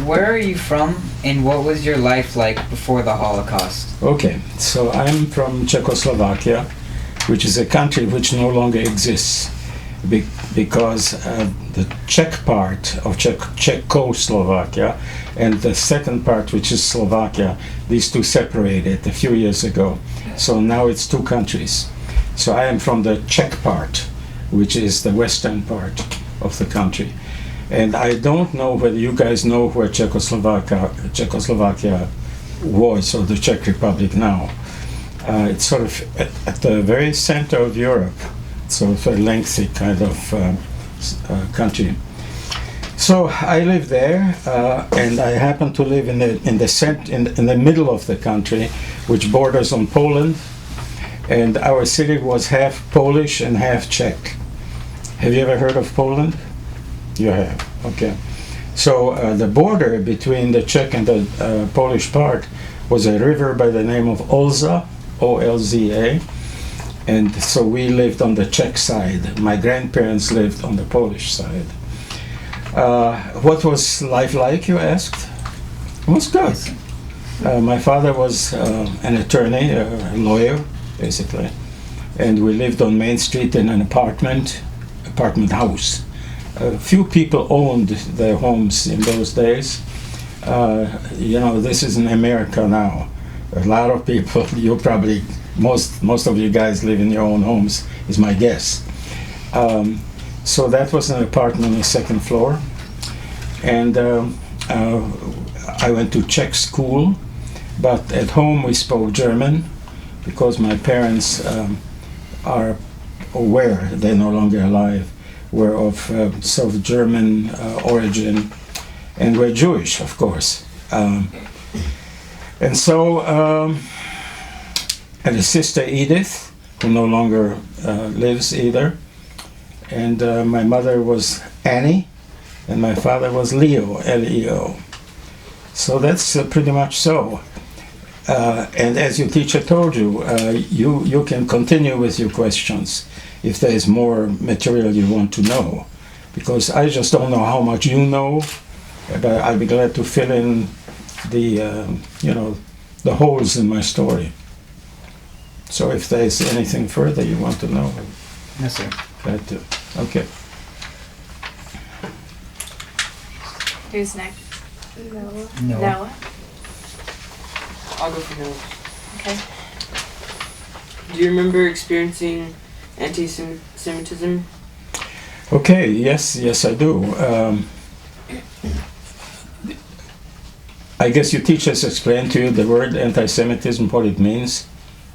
where are you from, and what was your life like before the Holocaust? Okay, so I'm from Czechoslovakia, which is a country which no longer exists because the Czech part of Czechoslovakia and the second part, which is Slovakia, these two separated a few years ago. So now it's two countries. So I am from the Czech part, which is the western part of the country. And I don't know whether you guys know where Czechoslovakia was, or the Czech Republic now. It's sort of at the very center of Europe, sort of a lengthy kind of country. So I live there, and I happen to live in the middle of the country, which borders on Poland. And our city was half Polish and half Czech. Have you ever heard of Poland? You have, okay. So the border between the Czech and the Polish part was a river by the name of Olza, O-L-Z-A, and so we lived on the Czech side. My grandparents lived on the Polish side. What was life like, you asked? It was good. My father was an attorney, a lawyer, basically, and we lived on Main Street in an apartment house. Few people owned their homes in those days. This is in America now. A lot of people, you probably, most of you guys live in your own homes, is my guess. So that was an apartment on the second floor. And I went to Czech school, but at home we spoke German because my parents are aware, they're no longer alive, were of sort of German origin, and were Jewish, of course. And so I had a sister, Edith, who no longer lives either, and my mother was Annie, and my father was Leo, L-E-O. So that's pretty much so. And as your teacher told you, you can continue with your questions if there is more material you want to know, because I just don't know how much you know, but I'll be glad to fill in the holes in my story. So if there's anything further you want to know, Yes, sir. glad to. Okay. Who's next? Noah. Noah. I'll go for Noah. Okay. Do you remember experiencing anti-Semitism? Okay, yes I do. I guess your teachers explained to you the word anti-Semitism, what it means.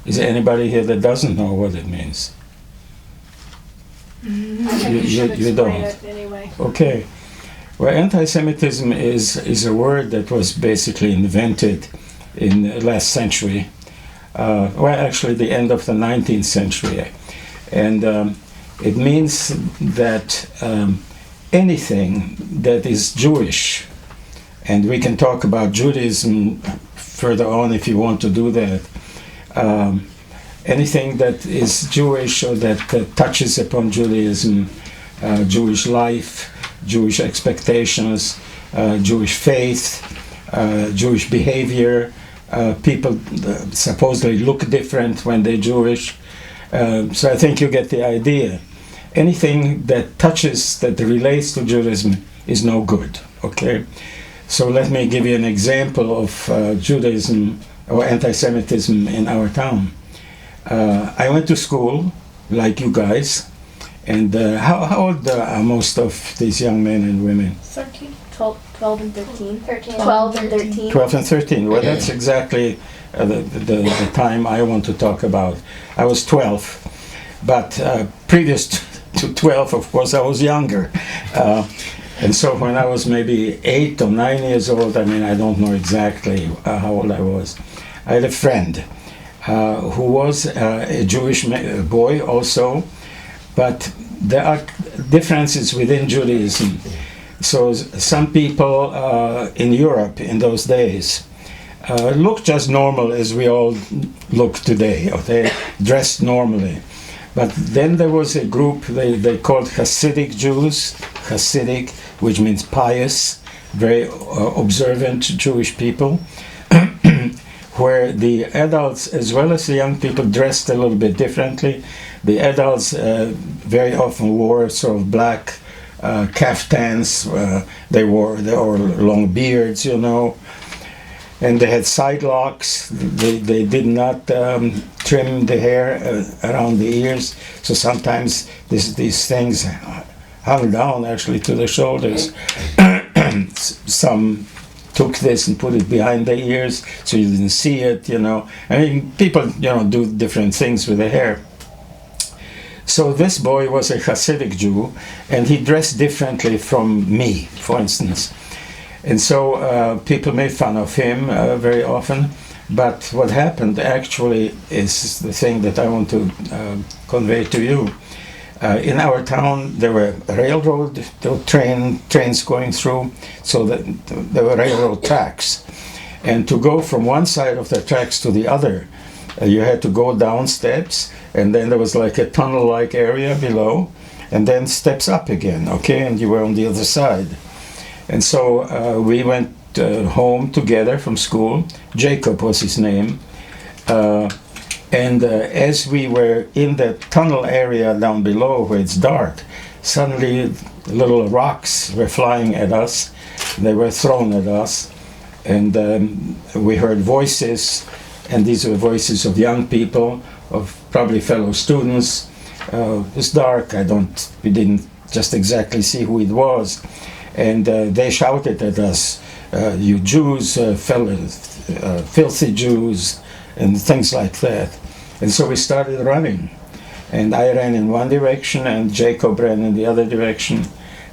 Is there anybody here that doesn't know what it means? I think You don't. it anyway. Okay. Well, anti-Semitism is a word that was basically invented in the last century. Actually the end of the 19th century. And it means that anything that is Jewish, and we can talk about Judaism further on if you want to do that, anything that is Jewish or that touches upon Judaism, Jewish life, Jewish expectations, Jewish faith, Jewish behavior. People supposedly look different when they're Jewish. So I think you get the idea. Anything that touches, that relates to Judaism is no good, okay? So let me give you an example of Judaism or anti-Semitism in our town. I went to school, like you guys, and how old are most of these young men and women? 13. 12 and 13. 13. 12 and 13. 12 and 13. Well, that's exactly the time I want to talk about. I was 12, but previous to 12, of course, I was younger. And so when I was maybe 8 or 9 years old, I don't know exactly how old I was, I had a friend who was a Jewish boy also, but there are differences within Judaism. So some people in Europe in those days looked just normal as we all look today, or they dressed normally. But then there was a group they called Hasidic Jews, Hasidic, which means pious, very observant Jewish people, where the adults as well as the young people dressed a little bit differently. The adults very often wore sort of black kaftans. They wore long beards, you know, and they had side locks. They did not trim the hair around the ears, so sometimes these things hung down actually to the shoulders. Some took this and put it behind the ears so you didn't see it, you know. I mean, people, you know, do different things with the hair. So this boy was a Hasidic Jew, and he dressed differently from me, for instance. And so people made fun of him very often. But what happened actually is the thing that I want to convey to you. In our town, there were railroad, there were trains going through, so that there were railroad tracks. And to go from one side of the tracks to the other, you had to go down steps, and then there was like a tunnel-like area below, and then steps up again, okay? And you were on the other side. And so we went home together from school. Jacob was his name. And as we were in the tunnel area down below where it's dark, suddenly little rocks were flying at us. They were thrown at us. And we heard voices, and these were voices of young people, of probably fellow students. It was dark. We didn't just exactly see who it was. And they shouted at us, you Jews, filthy Jews, and things like that. And so we started running. And I ran in one direction, and Jacob ran in the other direction.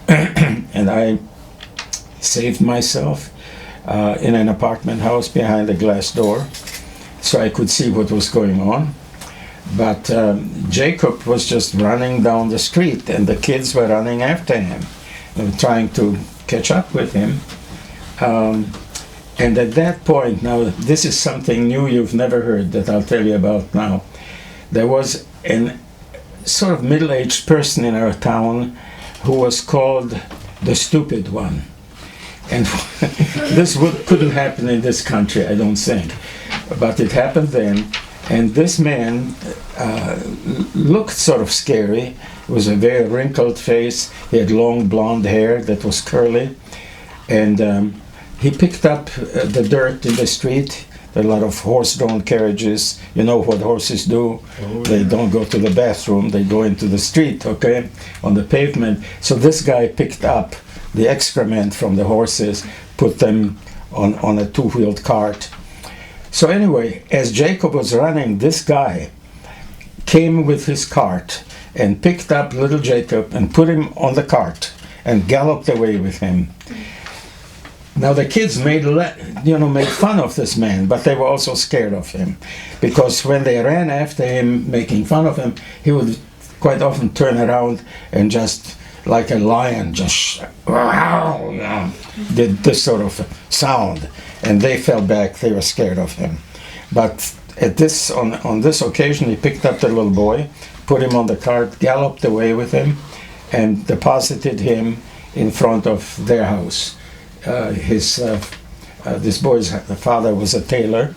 And I saved myself in an apartment house behind a glass door, so I could see what was going on. But Jacob was just running down the street, and the kids were running after him, trying to catch up with him. And at that point, now this is something new you've never heard that I'll tell you about now. There was a sort of middle-aged person in our town who was called the stupid one. And this couldn't happen in this country, I don't think. But it happened then. And this man looked sort of scary. It was a very wrinkled face. He had long blonde hair that was curly. And he picked up the dirt in the street. There are a lot of horse-drawn carriages. You know what horses do? Oh, they don't go to the bathroom. They go into the street, okay, on the pavement. So this guy picked up the excrement from the horses, put them on a two-wheeled cart. So anyway, as Jacob was running, this guy came with his cart and picked up little Jacob and put him on the cart and galloped away with him. Now the kids made fun of this man, but they were also scared of him, because when they ran after him, making fun of him, he would quite often turn around and just, like a lion, just did this sort of sound, and they fell back. They were scared of him. But on this occasion, he picked up the little boy, put him on the cart, galloped away with him, and deposited him in front of their house. This boy's father was a tailor,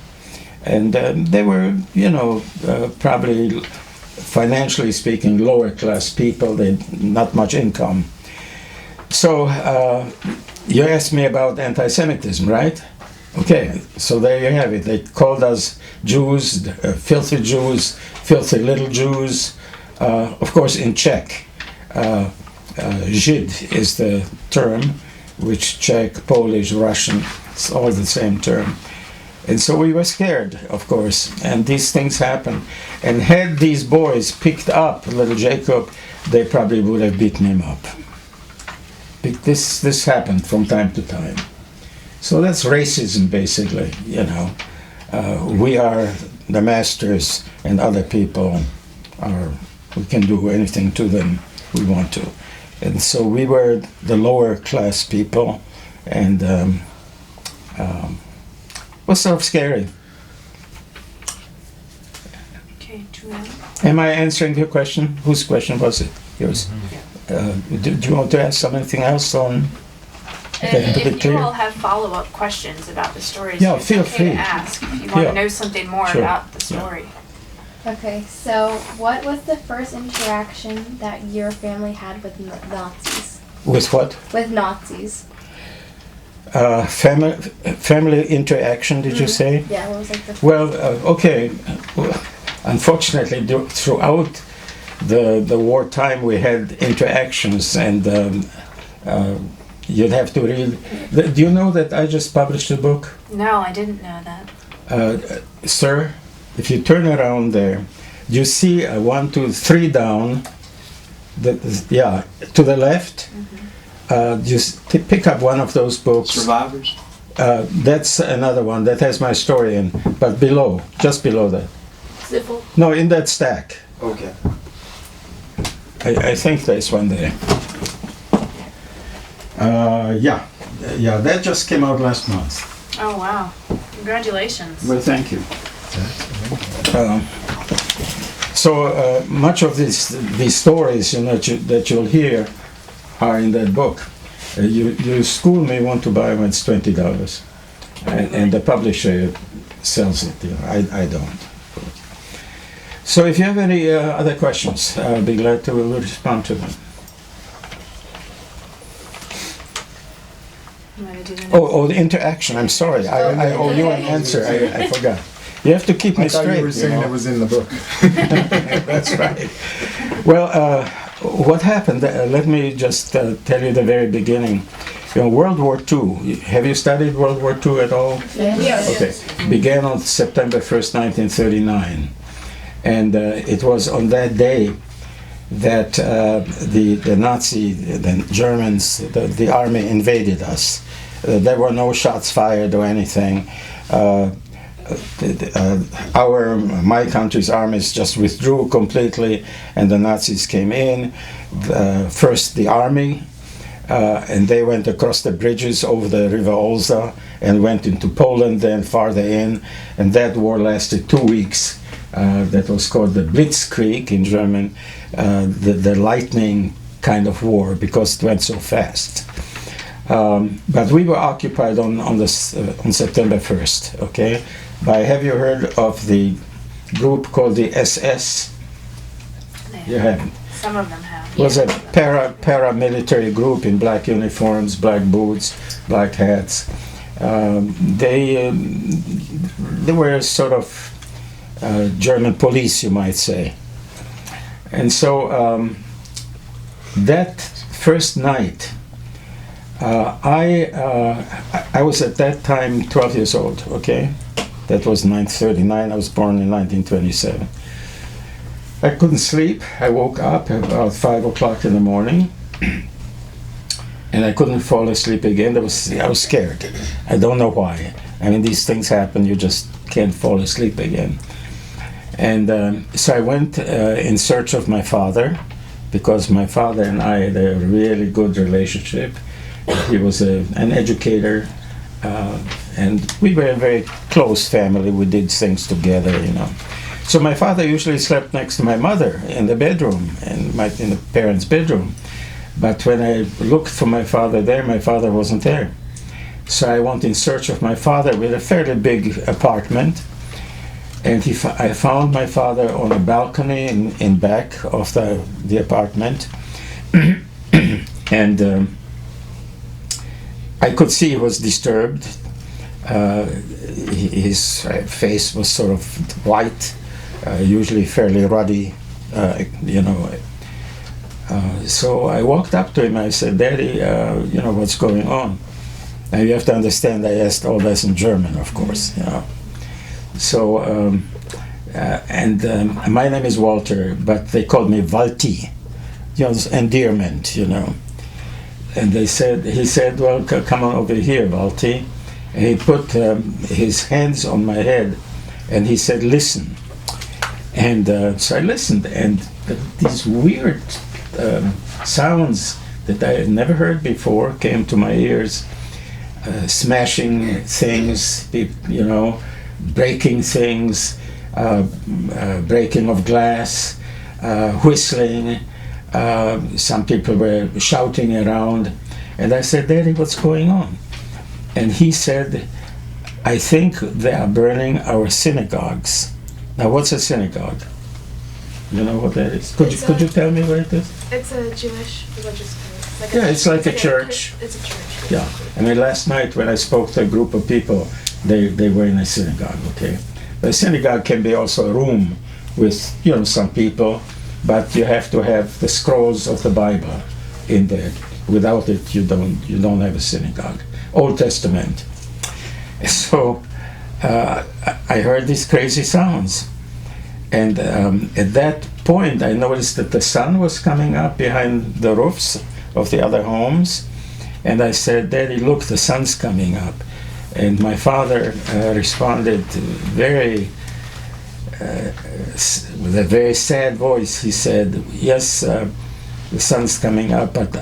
and they were, probably financially speaking, lower class people. They had not much income. So you asked me about anti-Semitism, right? Okay, so there you have it. They called us Jews, filthy little Jews. Of course, in Czech, Žid is the term, which Czech, Polish, Russian, it's all the same term. And so we were scared, of course, and these things happen. And had these boys picked up little Jacob, they probably would have beaten him up. This happened from time to time. So that's racism, basically, We are the masters, and other people we can do anything to them we want to. And so we were the lower class people, and was sort of scary. Okay. Am I answering your question? Whose question was it? Yours. Do you want to ask something else on? And to be if you clear? all have follow-up questions about the stories, Yeah, it's feel okay free. to ask if you want Yeah. to know something more Sure. about the Yeah. story. Okay, so what was the first interaction that your family had with Nazis? With what? With Nazis. Family interaction? Did you say? Yeah, what was like the Well, okay. Unfortunately, throughout the wartime, we had interactions, and you'd have to read. Do you know that I just published a book, No, I didn't know that. sir? If you turn around there, you see 1, 2, 3 down. Yeah, to the left. Just pick up one of those books. Survivors? That's another one that has my story in, but below, just below that. Ziffel. No, in that stack. Okay. I think there's one there. Yeah, that just came out last month. Oh wow! Congratulations. Well, thank you. So much of these stories, that you'll hear, are in that book. Your school may want to buy them. It's $20, and the publisher sells it. I don't. So if you have any other questions, I'll be glad to respond to them. You want to do the next? Oh, the interaction. I'm sorry. I owe you an answer. I forgot. You have to keep me I thought straight. you were saying know? it was in the book. That's right. Well, what happened? Let me just tell you the very beginning. World War II. Have you studied World War II at all? Yes. Okay. Began on September 1st, 1939. And it was on that day that the Nazi, the Germans, the army invaded us. There were no shots fired or anything. My country's armies just withdrew completely, and the Nazis came in. First the army, and they went across the bridges over the River Olza and went into Poland, then farther in, and that war lasted 2 weeks. That was called the Blitzkrieg in German, the lightning kind of war, because it went so fast. But we were occupied on September 1st, okay? Have you heard of the group called the SS? You haven't. Some of them have. It was a paramilitary group in black uniforms, black boots, black hats. They were sort of German police, you might say. And so that first night, I was at that time 12 years old, okay? That was 1939. I was born in 1927. I couldn't sleep. I woke up about 5 o'clock in the morning, and I couldn't fall asleep again. I was scared. I don't know why. I mean, these things happen. You just can't fall asleep again. And so I went in search of my father, because my father and I had a really good relationship. He was an educator, and we were a very close family. We did things together, So my father usually slept next to my mother in the bedroom, in the parents' bedroom. But when I looked for my father there, my father wasn't there. So I went in search of my father with a fairly big apartment. And I found my father on a balcony in back of the apartment. And I could see he was disturbed. His face was sort of white, usually fairly ruddy, So I walked up to him. I said, "Daddy, what's going on?" Now you have to understand, I asked all this in German, of course. So, my name is Walter, but they called me Walti, endearment, And he said, "Well, come on over here, Walti." And he put his hands on my head, and he said, "Listen." And so I listened, and these weird sounds that I had never heard before came to my ears. Smashing things, breaking things, breaking of glass, whistling. Some people were shouting around. And I said, Daddy, what's going on? And he said, I think they are burning our synagogues. Now, what's a synagogue? You know what that is? Could you tell me what it is? It's a Jewish religious place. It's like a church. It's a church. Yeah. I mean, last night when I spoke to a group of people, they were in a synagogue, okay? A synagogue can be also a room with, some people, but you have to have the scrolls of the Bible in there. Without it, you don't have a synagogue. Old Testament. So I heard these crazy sounds. And at that point, I noticed that the sun was coming up behind the roofs of the other homes. And I said, Daddy, look, the sun's coming up. And my father responded with a very sad voice. He said, yes, the sun's coming up, but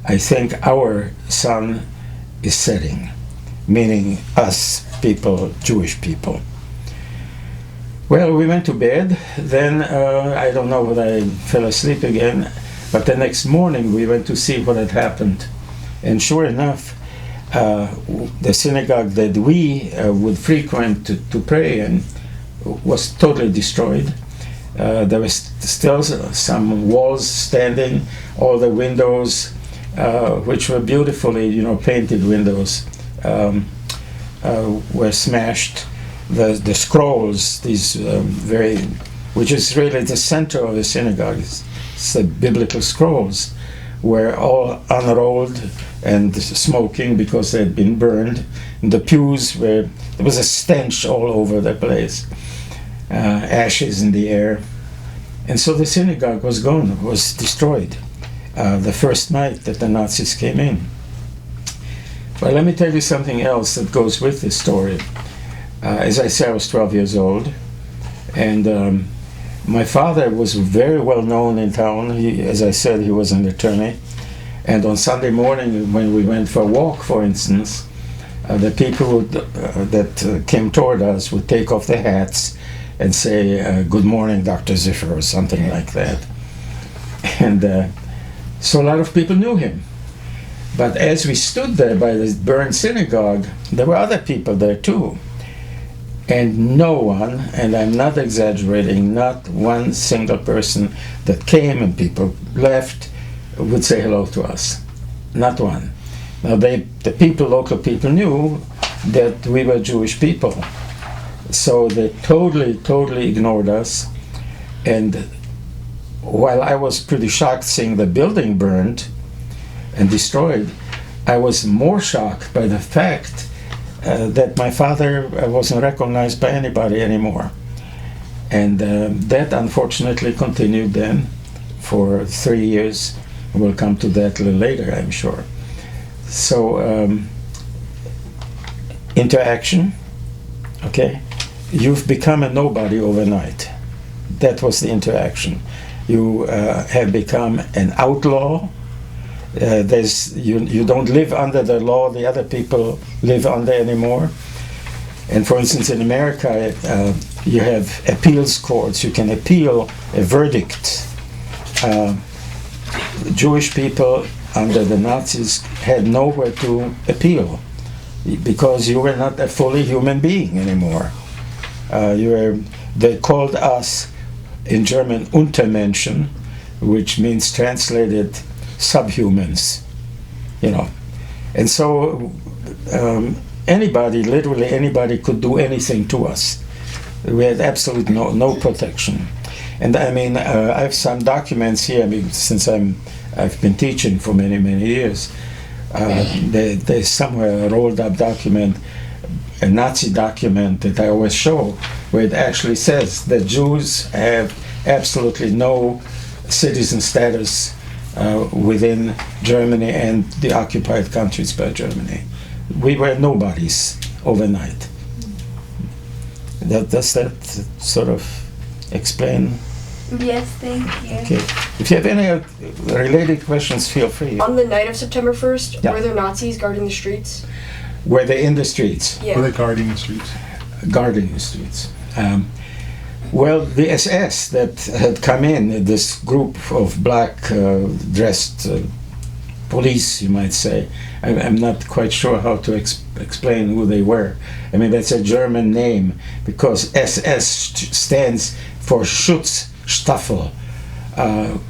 I think our sun is setting, meaning us people, Jewish people. Well, we went to bed. Then I don't know whether I fell asleep again, but the next morning we went to see what had happened. And sure enough, the synagogue that we would frequent to pray in was totally destroyed. There was still some walls standing, all the windows, which were beautifully, painted windows, were smashed. The scrolls, these which is really the center of the synagogue, it's the biblical scrolls, were all unrolled and smoking because they had been burned. And the pews there was a stench all over the place, ashes in the air. And so the synagogue was gone, was destroyed, the first night that the Nazis came in. But let me tell you something else that goes with this story. As I said, I was 12 years old, and my father was very well known in town. As I said, he was an attorney. And on Sunday morning, when we went for a walk, for instance, the people that came toward us would take off their hats and say, good morning, Dr. Ziffer, or something like that. And so a lot of people knew him. But as we stood there by the burned synagogue, there were other people there too. And no one, and I'm not exaggerating, not one single person that came and people left would say hello to us. Not one. Now the local people knew that we were Jewish people. So they totally ignored us. And while I was pretty shocked seeing the building burned and destroyed, I was more shocked by the fact that my father wasn't recognized by anybody anymore. And that unfortunately continued then for 3 years. We'll come to that a little later, I'm sure. So, interaction, okay? You've become a nobody overnight. That was the interaction. You have become an outlaw. You don't live under the law the other people live under anymore. And for instance, in America, you have appeals courts. You can appeal a verdict. Jewish people under the Nazis had nowhere to appeal because you were not a fully human being anymore. They called us in German Untermenschen, which means translated subhumans, and so literally anybody could do anything to us. We had absolutely no protection. And I mean, I have some documents here. I mean, since I've been teaching for many years, there's somewhere a rolled up document, a Nazi document that I always show, where it actually says that Jews have absolutely no citizen status within Germany and the occupied countries by Germany. We were nobodies overnight. Does that sort of explain? Yes, thank you. Okay. If you have any related questions, feel free. On the night of September 1st, Yeah. were there Nazis guarding the streets? Were they in the streets? Yeah. Were they guarding the streets? Guarding the streets. Well, the SS that had come in, this group of black dressed police, you might say. I'm not quite sure how to explain who they were. I mean, that's a German name because SS stands for Schutzstaffel,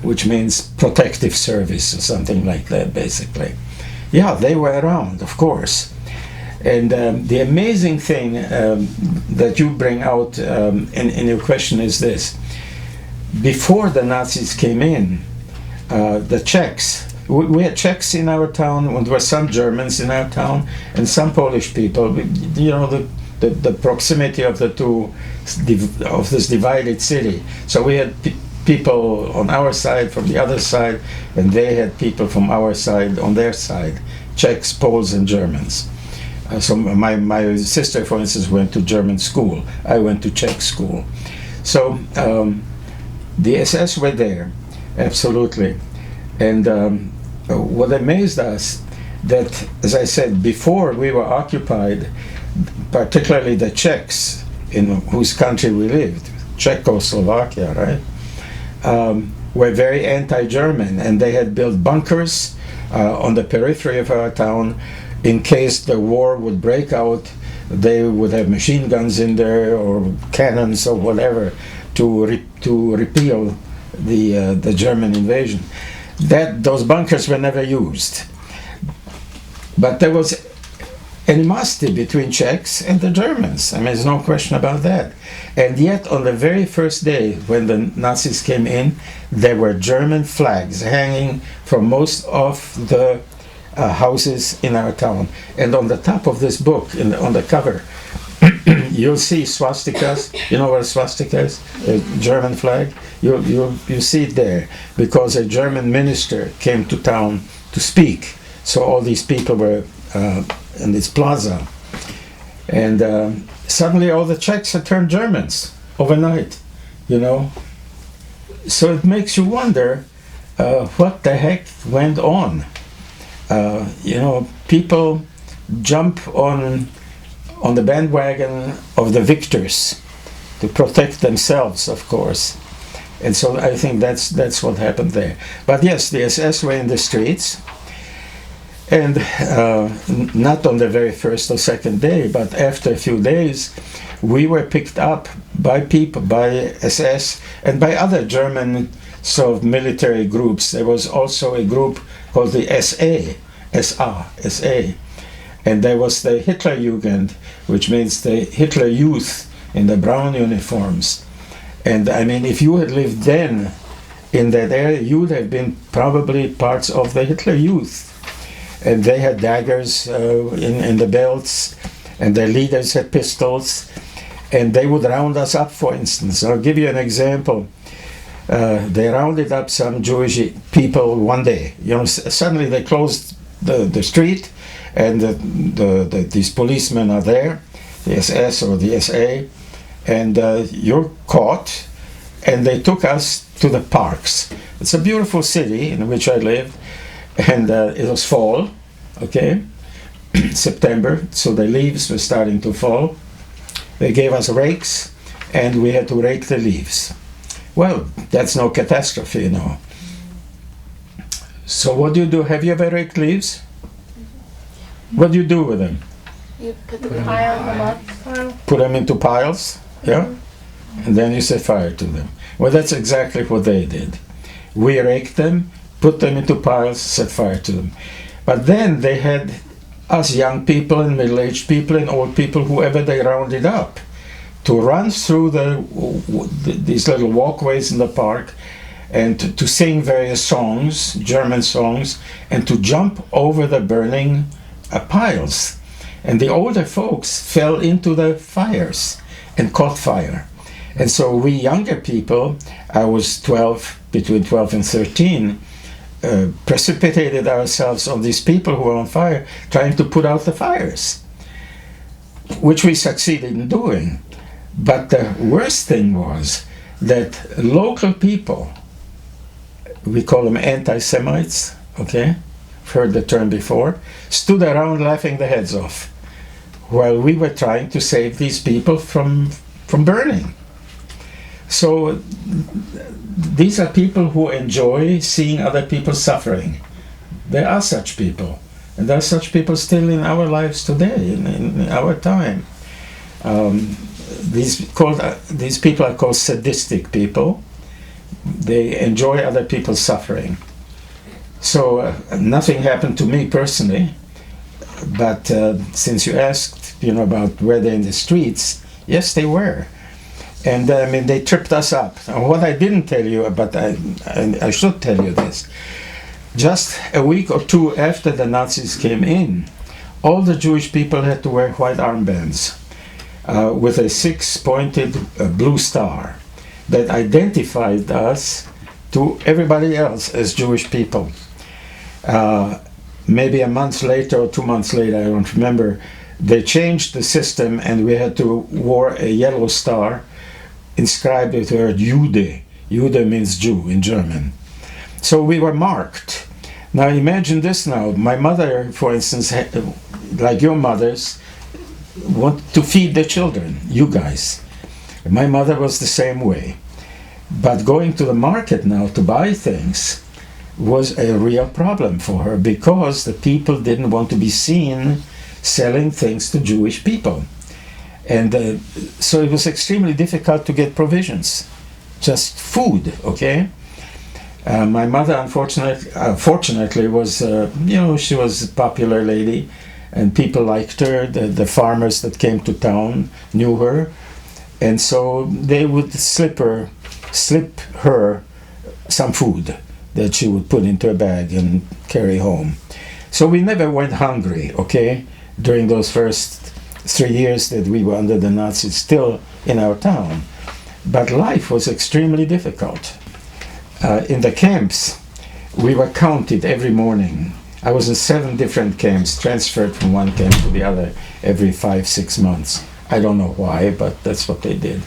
which means protective service or something like that, basically. Yeah, they were around, of course. And the amazing thing that you bring out in your question is this. Before the Nazis came in, the Czechs, we had Czechs in our town, and there were some Germans in our town, and some Polish people. You know, the proximity of the two, of this divided city. So we had people on our side from the other side, and they had people from our side on their side, Czechs, Poles, and Germans. So my sister, for instance, went to German school. I went to Czech school. So the SS were there, absolutely. And what amazed us, that, as I said, before we were occupied, particularly the Czechs, in whose country we lived, Czechoslovakia, right, were very anti-German, and they had built bunkers on the periphery of our town. In case the war would break out, they would have machine guns in there or cannons or whatever to repel the German invasion. Those bunkers were never used. But there was animosity between Czechs and the Germans. I mean, there's no question about that. And yet, on the very first day when the Nazis came in, there were German flags hanging from most of the houses in our town. And on the top of this book, on the cover, you'll see swastikas. You know what a swastika is? A German flag. You see it there because a German minister came to town to speak. So all these people were in this plaza, and suddenly all the Czechs had turned Germans overnight. You know, so it makes you wonder what the heck went on. You know, people jump on the bandwagon of the victors to protect themselves, of course. And so I think that's what happened there. But yes, the SS were in the streets, and not on the very first or second day, but after a few days, we were picked up by people, by SS, and by other German sort of military groups. There was also a group called the SA, and there was the Hitlerjugend, which means the Hitler Youth in the brown uniforms. And I mean, if you had lived then in that area, you would have been probably parts of the Hitler Youth. And they had daggers in the belts, and their leaders had pistols, and they would round us up, for instance. I'll give you an example. They rounded up some Jewish people one day. You know, suddenly they closed the street, and these policemen are there, the SS or the SA, and you're caught, and they took us to the parks. It's a beautiful city in which I lived, and it was fall, okay, September, so the leaves were starting to fall. They gave us rakes, and we had to rake the leaves. Well, that's no catastrophe, you know. So what do you do? Have you ever raked leaves? What do you do with them? You put them pile them up. Put them into piles, yeah? And then you set fire to them. Well, that's exactly what they did. We raked them, put them into piles, set fire to them. But then they had us young people and middle-aged people and old people, whoever they rounded up, to run through these little walkways in the park and to sing various songs, German songs, and to jump over the burning piles. And the older folks fell into the fires and caught fire. And so we younger people, I was 12, between 12 and 13, precipitated ourselves on these people who were on fire, trying to put out the fires, which we succeeded in doing. But the worst thing was that local people, we call them anti-Semites, okay? I've heard the term before, stood around laughing their heads off while we were trying to save these people from burning. So these are people who enjoy seeing other people suffering. There are such people. And there are such people still in our lives today, in our time. These people are called sadistic people. They enjoy other people's suffering. So nothing happened to me personally, but since you asked, about were they in the streets, yes, they were. And they tripped us up. And what I didn't tell you, but I should tell you this, just a week or two after the Nazis came in, all the Jewish people had to wear white armbands with a 6-pointed blue star that identified us to everybody else as Jewish people. Maybe a month later or 2 months later, I don't remember, they changed the system and we had to wear a yellow star inscribed with the word Jude. Jude means Jew in German. So we were marked. Now imagine this now. My mother, for instance, like your mothers, want to feed their children, you guys. My mother was the same way. But going to the market now to buy things was a real problem for her because the people didn't want to be seen selling things to Jewish people. And so it was extremely difficult to get provisions, just food, okay? My mother, fortunately, was, she was a popular lady, and people liked her. The farmers that came to town knew her, and so they would slip her some food that she would put into a bag and carry home. So we never went hungry, okay, during those first 3 years that we were under the Nazis still in our town. But life was extremely difficult. In the camps, we were counted every morning. I was in 7 different camps, transferred from one camp to the other every 5-6 months. I don't know why, but that's what they did.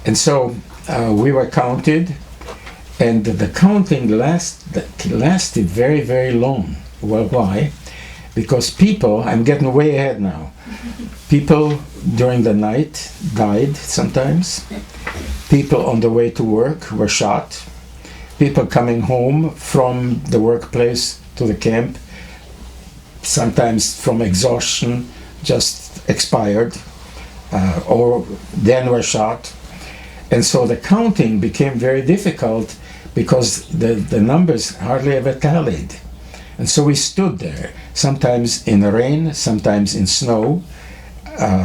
And so we were counted, and the counting lasted very, very long. Well, why? Because people, I'm getting way ahead now, people during the night died sometimes. People on the way to work were shot. People coming home from the workplace to the camp, sometimes from exhaustion, just expired, or then were shot. And so the counting became very difficult because the numbers hardly ever tallied. And so we stood there, sometimes in the rain, sometimes in snow,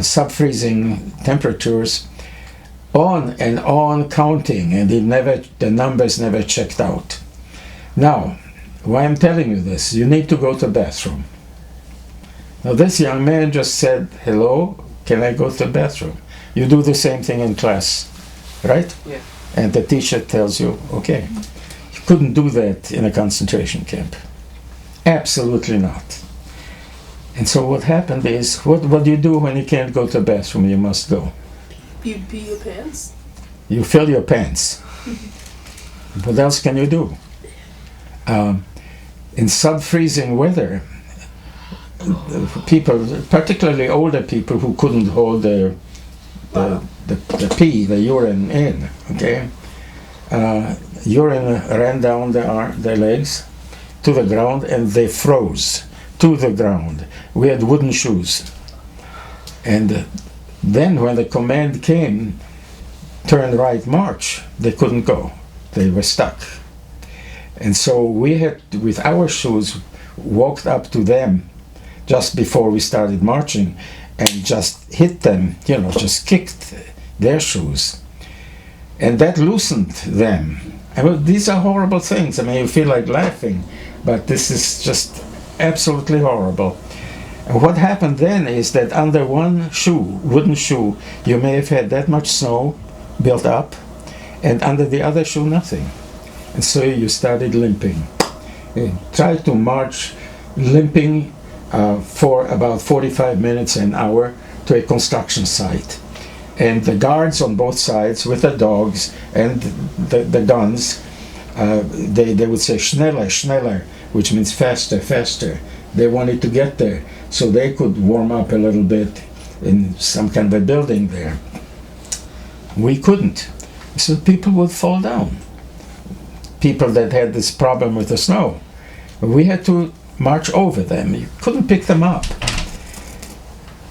sub-freezing temperatures, on and on counting, and the numbers never checked out. Now, why I'm telling you this, you need to go to the bathroom. Now this young man just said, hello, can I go to the bathroom? You do the same thing in class, right? Yeah. And the teacher tells you, okay. You couldn't do that in a concentration camp. Absolutely not. And so what happened is, what do you do when you can't go to the bathroom? You must go. You pee your pants? You fill your pants. What else can you do? In sub-freezing weather, people, particularly older people who couldn't hold the pee, the urine in, okay? Urine ran down their legs to the ground, and they froze to the ground. We had wooden shoes. And then when the command came, turn right, march, they couldn't go. They were stuck. And so we had, with our shoes, walked up to them just before we started marching and just hit them, just kicked their shoes. And that loosened them. These are horrible things. You feel like laughing, but this is just absolutely horrible. And what happened then is that under one shoe, wooden shoe, you may have had that much snow built up, and under the other shoe, nothing. And so you started limping. You tried to march limping for about 45 minutes, an hour, to a construction site. And the guards on both sides, with the dogs and the guns, they would say, schneller, schneller, which means faster, faster. They wanted to get there so they could warm up a little bit in some kind of a building there. We couldn't. So people would fall down. People that had this problem with the snow. We had to march over them. You couldn't pick them up.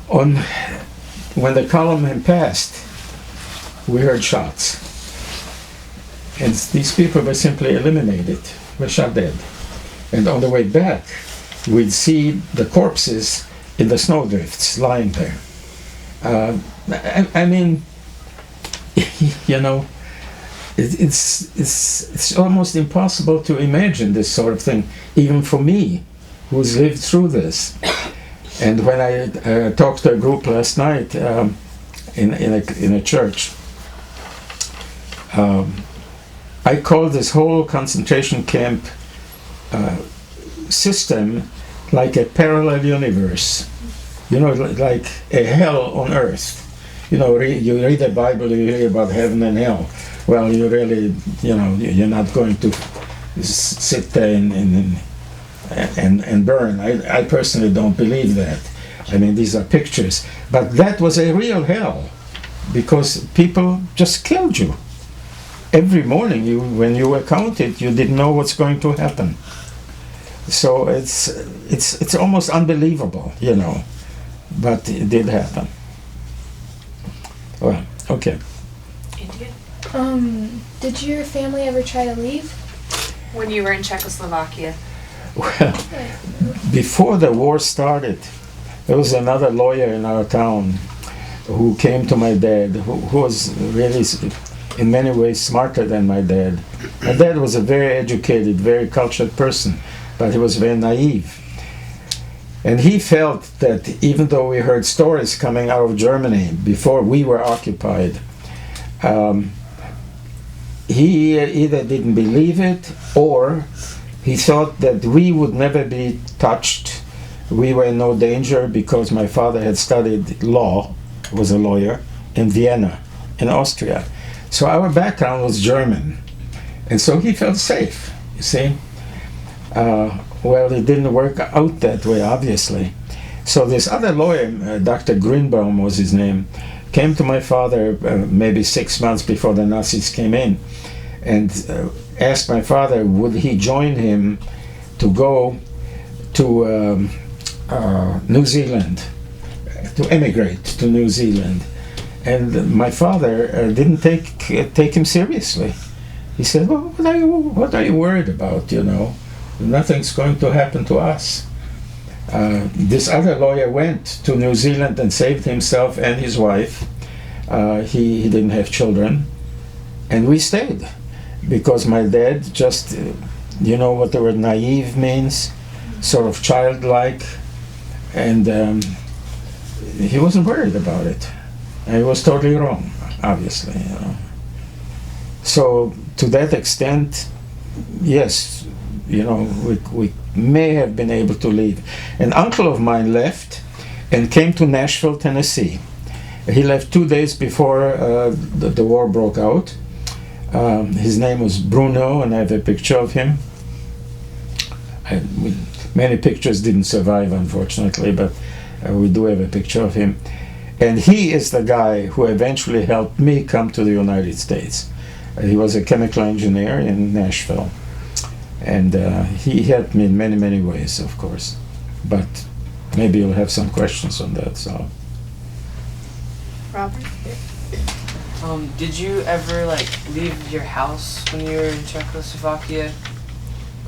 When the column had passed, we heard shots. And these people were simply eliminated, were shot dead. And on the way back, we'd see the corpses in the snowdrifts lying there. I mean, you know, it's almost impossible to imagine this sort of thing, even for me, who's lived through this. And when I talked to a group last night in a church, I call this whole concentration camp system like a parallel universe, you know, like a hell on earth. You know, you read the Bible, you hear about heaven and hell. Well, you really, you know, you're not going to sit there and burn. I personally don't believe that. I mean, these are pictures. But that was a real hell, because people just killed you. Every morning, when you were counted, you didn't know what's going to happen. So it's almost unbelievable, you know, but it did happen. Well, okay. Did your family ever try to leave? When you were in Czechoslovakia. Well, before the war started, there was another lawyer in our town who came to my dad, who was really, in many ways, smarter than my dad. My dad was a very educated, very cultured person, but he was very naive. And he felt that even though we heard stories coming out of Germany before we were occupied, he either didn't believe it, or he thought that we would never be touched. We were in no danger because my father had studied law, was a lawyer, in Vienna, in Austria. So our background was German. And so he felt safe, you see. Well, it didn't work out that way, obviously. So this other lawyer, Dr. Greenbaum was his name, came to my father maybe 6 months before the Nazis came in, and asked my father would he join him to go to New Zealand, to emigrate to New Zealand. And my father didn't take him seriously. He said, well, what are you worried about, you know? Nothing's going to happen to us. This other lawyer went to New Zealand and saved himself and his wife. He didn't have children. And we stayed. Because my dad just, you know what the word naive means? Sort of childlike. And he wasn't worried about it. And he was totally wrong, obviously, you know. So to that extent, yes, you know, we may have been able to leave. An uncle of mine left and came to Nashville, Tennessee. He left 2 days before the war broke out. His name was Bruno, and I have a picture of him. Many pictures didn't survive, unfortunately, but we do have a picture of him. And he is the guy who eventually helped me come to the United States. He was a chemical engineer in Nashville. And he helped me in many, many ways, of course. But maybe you'll have some questions on that, so. Robert? Did you ever leave your house when you were in Czechoslovakia?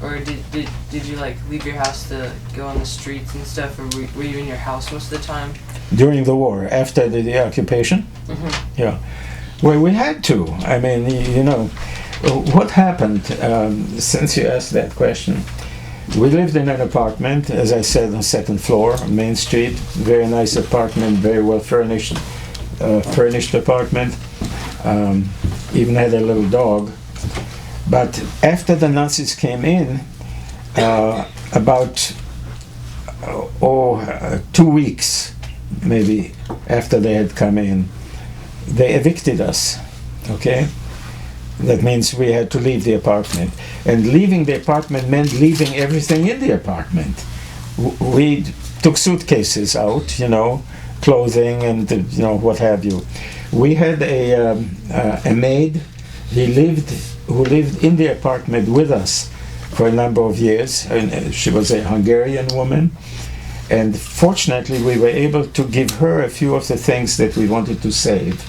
Or did you leave your house to go on the streets and stuff, or were you in your house most of the time? During the war, after the occupation? Mm-hmm. Yeah. Well, we had to. I mean, you know, what happened, since you asked that question, we lived in an apartment, as I said, on the second floor, on Main Street, very nice apartment, very well furnished, furnished apartment, even had a little dog. But after the Nazis came in, about 2 weeks, maybe, after they had come in, they evicted us, okay? That means we had to leave the apartment. And leaving the apartment meant leaving everything in the apartment. We took suitcases out, you know, clothing and, you know, what have you. We had a maid who lived in the apartment with us for a number of years. And she was a Hungarian woman. And fortunately, we were able to give her a few of the things that we wanted to save.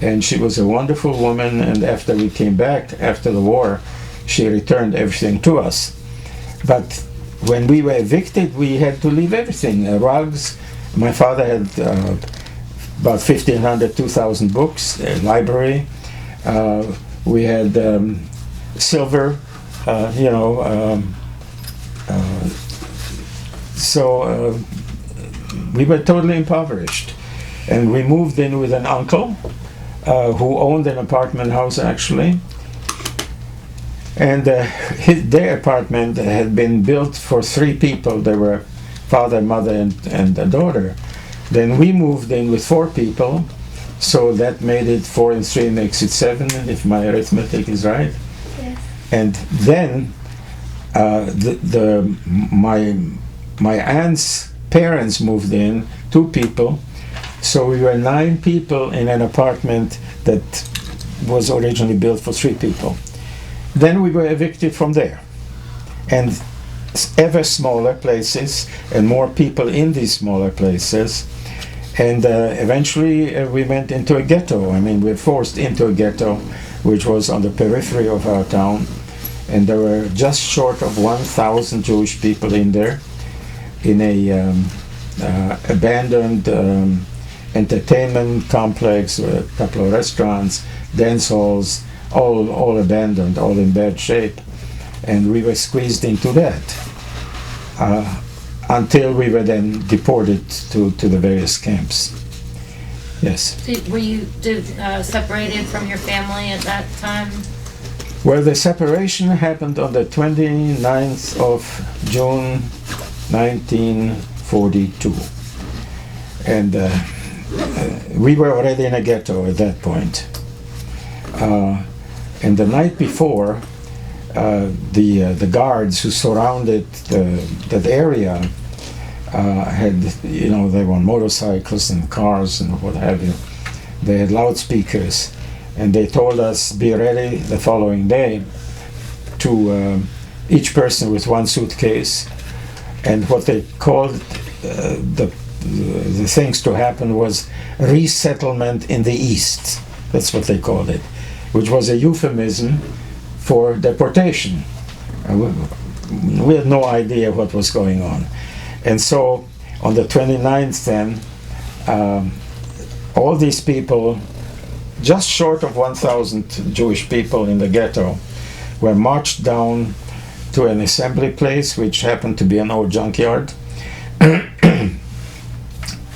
And she was a wonderful woman, and after we came back, after the war, she returned everything to us. But when we were evicted, we had to leave everything. Rugs. My father had about 1,500, 2,000 books, a library. We had silver, so we were totally impoverished. And we moved in with an uncle who owned an apartment house, actually. And their apartment had been built for 3 people. They were father, mother, and a daughter. Then we moved in with 4 people, so that made it 4 and 3 makes it 7, if my arithmetic is right. Yes. And then my aunt's parents moved in, 2 people, so we were 9 people in an apartment that was originally built for 3 people. Then we were evicted from there. And ever smaller places and more people in these smaller places. And eventually we went into a ghetto. I mean, we were forced into a ghetto, which was on the periphery of our town. And there were just short of 1,000 Jewish people in there, in a abandoned entertainment complex, with a couple of restaurants, dance halls, all abandoned, all in bad shape. And we were squeezed into that until we were then deported to the various camps. Yes. Were you separated from your family at that time? Well, the separation happened on the 29th of June 1942. And we were already in a ghetto at that point. And the night before, the guards who surrounded that area had, they were on motorcycles and cars and what have you. They had loudspeakers, and they told us, be ready the following day to each person with 1 suitcase. And what they called the things to happen was resettlement in the East. That's what they called it, which was a euphemism for deportation. We had no idea what was going on. And so on the 29th then, all these people, just short of 1,000 Jewish people in the ghetto, were marched down to an assembly place, which happened to be an old junkyard.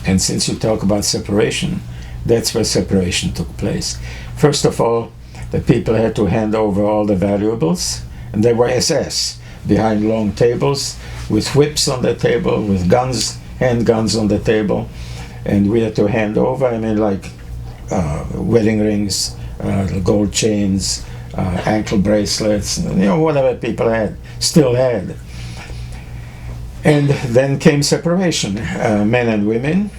And since you talk about separation, that's where separation took place. First of all, the people had to hand over all the valuables, and they were SS, behind long tables, with whips on the table, with guns, handguns on the table, and we had to hand over, like wedding rings, gold chains, ankle bracelets, whatever people still had. And then came separation, men and women.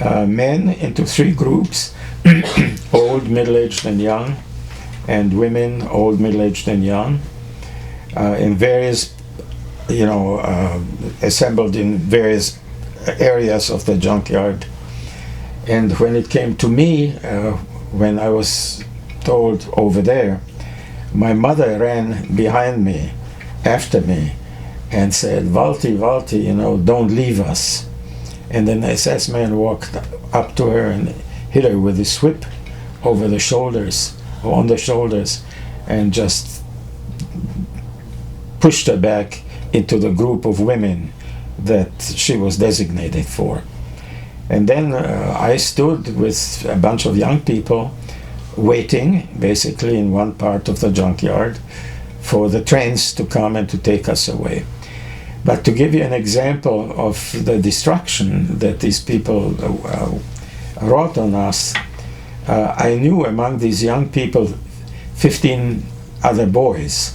Men into 3 groups, old, middle-aged, and young, and women, old, middle-aged, and young, in various, assembled in various areas of the junkyard. And when it came to me, when I was told over there, my mother ran behind me, after me, and said, Valti, Valti, don't leave us. And then the SS man walked up to her and hit her with his whip over the shoulders, or on the shoulders, and just pushed her back into the group of women that she was designated for. And then I stood with a bunch of young people waiting, basically in one part of the junkyard, for the trains to come and to take us away. But to give you an example of the destruction that these people wrought on us, I knew among these young people 15 other boys,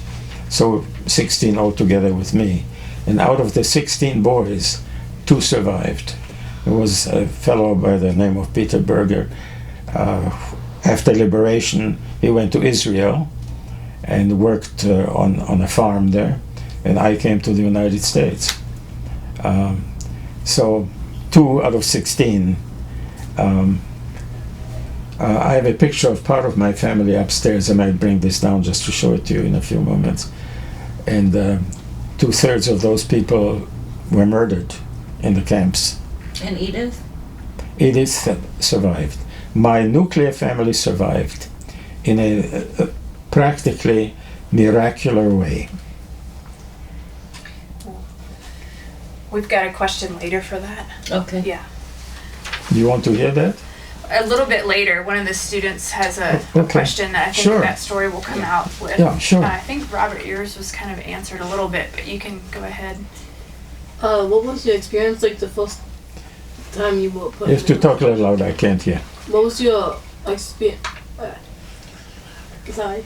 so 16 altogether with me. And out of the 16 boys, 2 survived. There was a fellow by the name of Peter Berger, after liberation, he went to Israel and worked on a farm there, and I came to the United States. So 2 out of 16. I have a picture of part of my family upstairs. I might bring this down just to show it to you in a few moments. And 2/3 of those people were murdered in the camps. And Edith? Edith survived. My nuclear family survived in a practically miraculous way. We've got a question later for that. Okay. Yeah. Do you want to hear that? A little bit later, one of the students has a Okay. question that I think Sure. that story will come out with. Yeah, sure. I think Robert, yours was kind of answered a little bit, but you can go ahead. What was your experience like the first time you were put You have to talk a little loud, I can't hear. What was your experience? Sorry.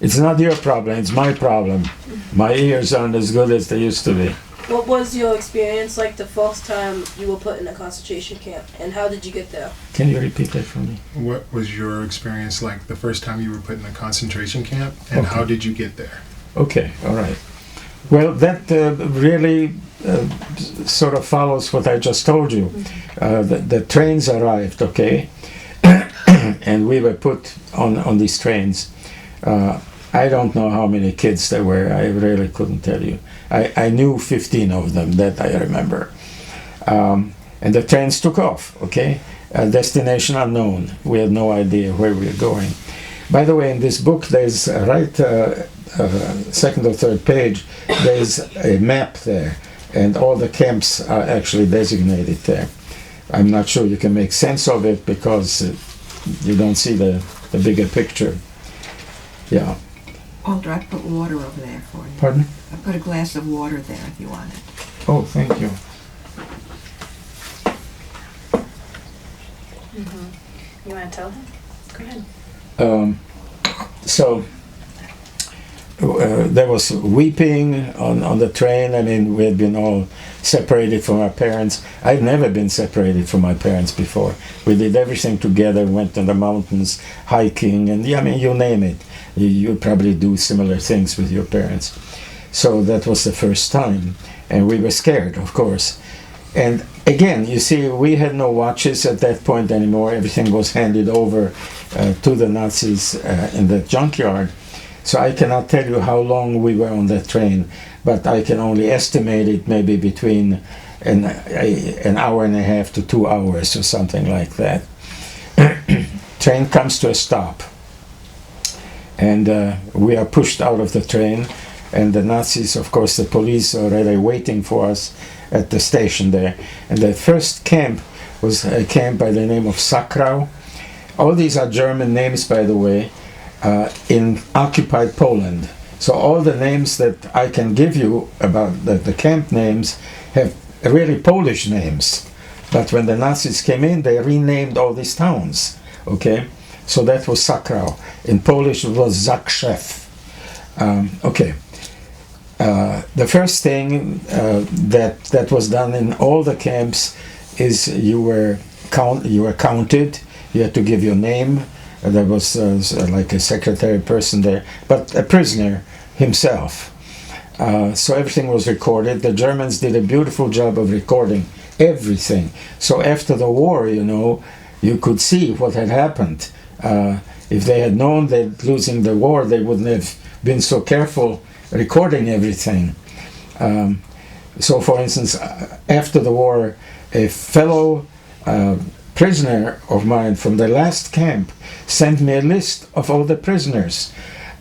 It's not your problem, it's my problem. My ears aren't as good as they used to be. What was your experience like the first time you were put in a concentration camp, and how did you get there? Can you repeat that for me? What was your experience like the first time you were put in a concentration camp, and Okay. how did you get there? Okay, all right. Well, that really sort of follows what I just told you. The trains arrived, okay, and we were put on these trains. I don't know how many kids there were. I really couldn't tell you. I knew 15 of them, that I remember. And the trains took off, okay? Destination unknown. We had no idea where we were going. By the way, in this book, there's second or third page, there's a map there, and all the camps are actually designated there. I'm not sure you can make sense of it because you don't see the bigger picture. Yeah. Walter, I put water over there for you. Pardon? I put a glass of water there if you want it. Oh, thank you. You want to tell him? Go ahead. So there was weeping on the train. I mean, we had been all separated from our parents. I'd never been separated from my parents before. We did everything together, went to the mountains, hiking, and I mean, you name it. You probably do similar things with your parents. So that was the first time, and we were scared, of course. And again, you see, we had no watches at that point anymore. Everything was handed over to the Nazis in the junkyard. So I cannot tell you how long we were on that train, but I can only estimate it maybe between an hour and a half to 2 hours or something like that. Train comes to a stop, and we are pushed out of the train, and the Nazis, of course, the police are already waiting for us at the station there. And the first camp was a camp by the name of Sakrau. All these are German names, by the way, in occupied Poland. So all the names that I can give you about the camp names have really Polish names. But when the Nazis came in, they renamed all these towns. Okay, so that was Sakrau. In Polish, it was Zakrzew. Okay. The first thing that was done in all the camps is you were counted. You had to give your name. There was like a secretary person there, but a prisoner himself. So everything was recorded. The Germans did a beautiful job of recording everything. So after the war, you know, you could see what had happened. If they had known that losing the war, they wouldn't have been so careful recording everything. So for instance, after the war, a fellow prisoner of mine from the last camp sent me a list of all the prisoners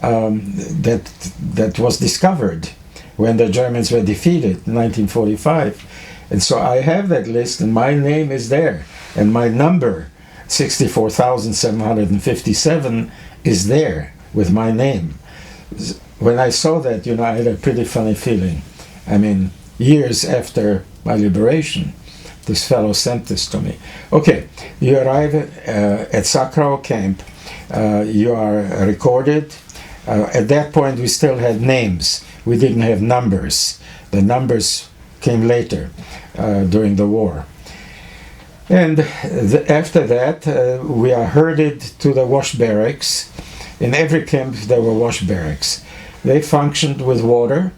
that was discovered when the Germans were defeated in 1945. And so I have that list, and my name is there, and my number 64,757 is there with my name. When I saw that, you know, I had a pretty funny feeling. I mean, years after my liberation, this fellow sent this to me. Okay, you arrive at Sakrau camp. You are recorded. At that point, we still had names. We didn't have numbers. The numbers came later during the war. And after that, we are herded to the wash barracks. In every camp, there were wash barracks. They functioned with water.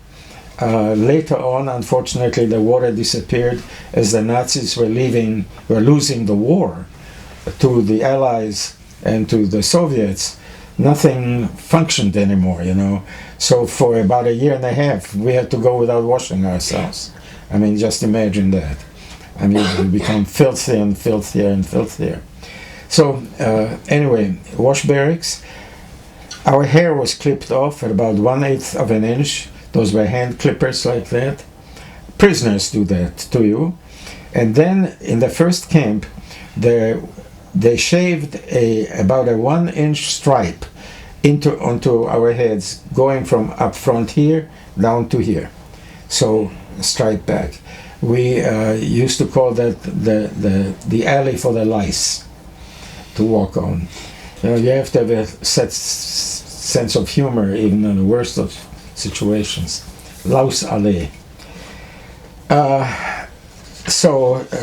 Later on, unfortunately, the water disappeared as the Nazis were losing the war to the Allies and to the Soviets. Nothing functioned anymore, you know. So for about a year and a half, we had to go without washing ourselves. I mean, just imagine that. I mean, we become filthier and filthier and filthier. So anyway, wash barracks. Our hair was clipped off at about 1/8 of an inch. Those were hand clippers like that. Prisoners do that to you. And then in the first camp, they shaved about a 1-inch stripe onto our heads, going from up front here down to here. So stripe back. We used to call that the alley for the lice to walk on. You know, you have to have a sense of humor even in the worst of situations. Laus alley.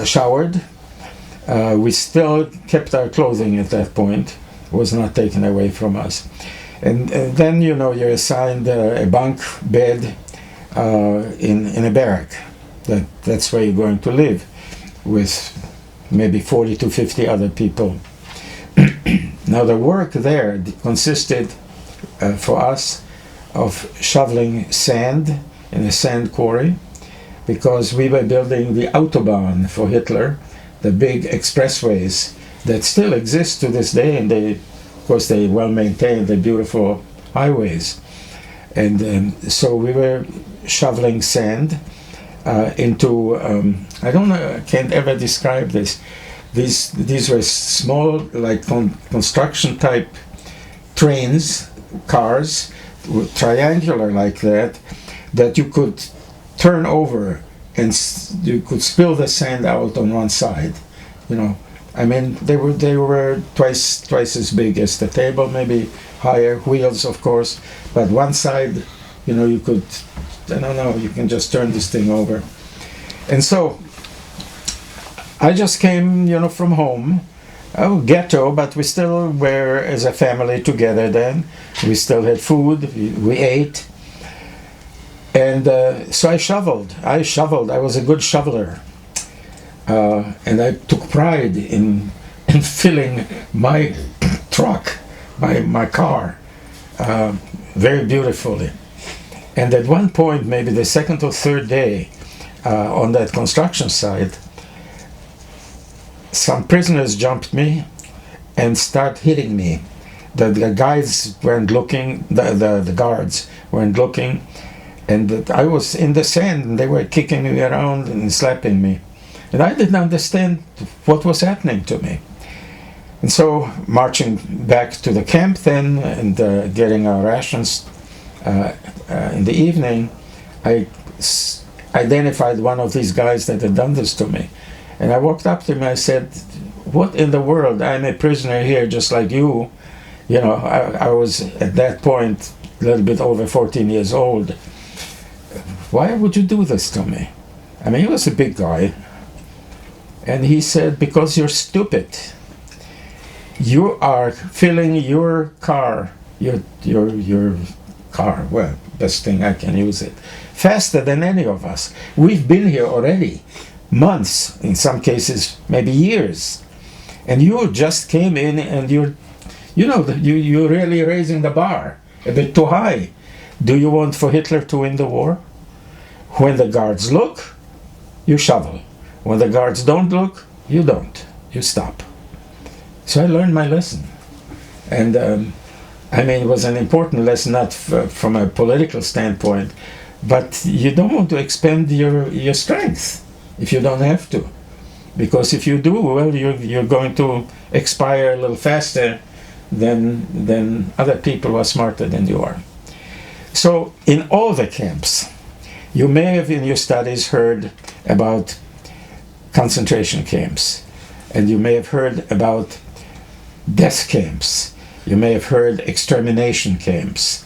Showered. We still kept our clothing at that point. It was not taken away from us. And then, you know, you're assigned a bunk bed in a barrack. That's where you're going to live with maybe 40 to 50 other people. Now the work there consisted for us of shoveling sand in a sand quarry, because we were building the Autobahn for Hitler, the big expressways that still exist to this day, and of course they well maintained, the beautiful highways. And so we were shoveling sand into, I don't know, I can't ever describe this. These were small, like construction type trains, cars, triangular like that you could turn over and you could spill the sand out on one side. You know, I mean, they were twice as big as the table, maybe higher, wheels of course, but one side, you know, you could, I don't know, you can just turn this thing over. And so I just came, you know, from home, ghetto, but we still were as a family together then. We still had food, we ate. And so I shoveled. I was a good shoveler. And I took pride in filling my truck, my car, very beautifully. And at one point, maybe the second or third day on that construction site, some prisoners jumped me and started hitting me. The guys weren't looking, the guards weren't looking, and I was in the sand and they were kicking me around and slapping me. And I didn't understand what was happening to me. And so marching back to the camp then and getting our rations in the evening, I identified one of these guys that had done this to me. And I walked up to him and I said, "What in the world? I'm a prisoner here just like you." You know, I was at that point a little bit over 14 years old. "Why would you do this to me?" I mean, he was a big guy. And he said, "Because you're stupid. You are filling your car, your car, well, best thing I can use it, faster than any of us. We've been here already. Months, in some cases, maybe years. And you just came in and you're really raising the bar a bit too high. Do you want for Hitler to win the war? When the guards look, you shovel. When the guards don't look, you don't. You stop." So I learned my lesson. And I mean, it was an important lesson, not from a political standpoint, but you don't want to expend your strength if you don't have to. Because if you do, well, you're going to expire a little faster than other people who are smarter than you are. So in all the camps, you may have in your studies heard about concentration camps, and you may have heard about death camps. You may have heard extermination camps.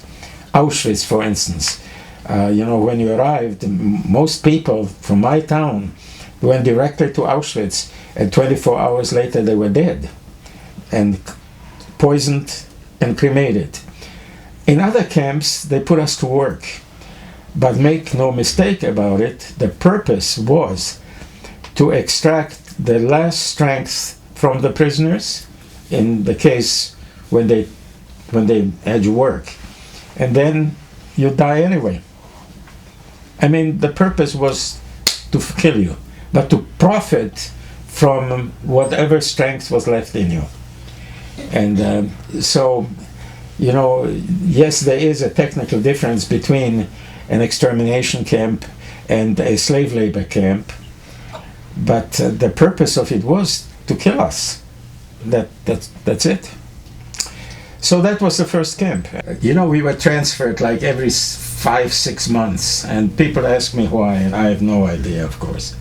Auschwitz, for instance. You know, when you arrived, most people from my town went directly to Auschwitz, and 24 hours later they were dead and poisoned and cremated. In other camps, they put us to work. But make no mistake about it, the purpose was to extract the last strength from the prisoners, in the case when they had you work, and then you die anyway. I mean, the purpose was to kill you, but to profit from whatever strength was left in you. And so, you know, yes, there is a technical difference between an extermination camp and a slave labor camp, but the purpose of it was to kill us. That's it. So that was the first camp. You know, we were transferred like every 5-6 months, and people ask me why, and I have no idea, of course.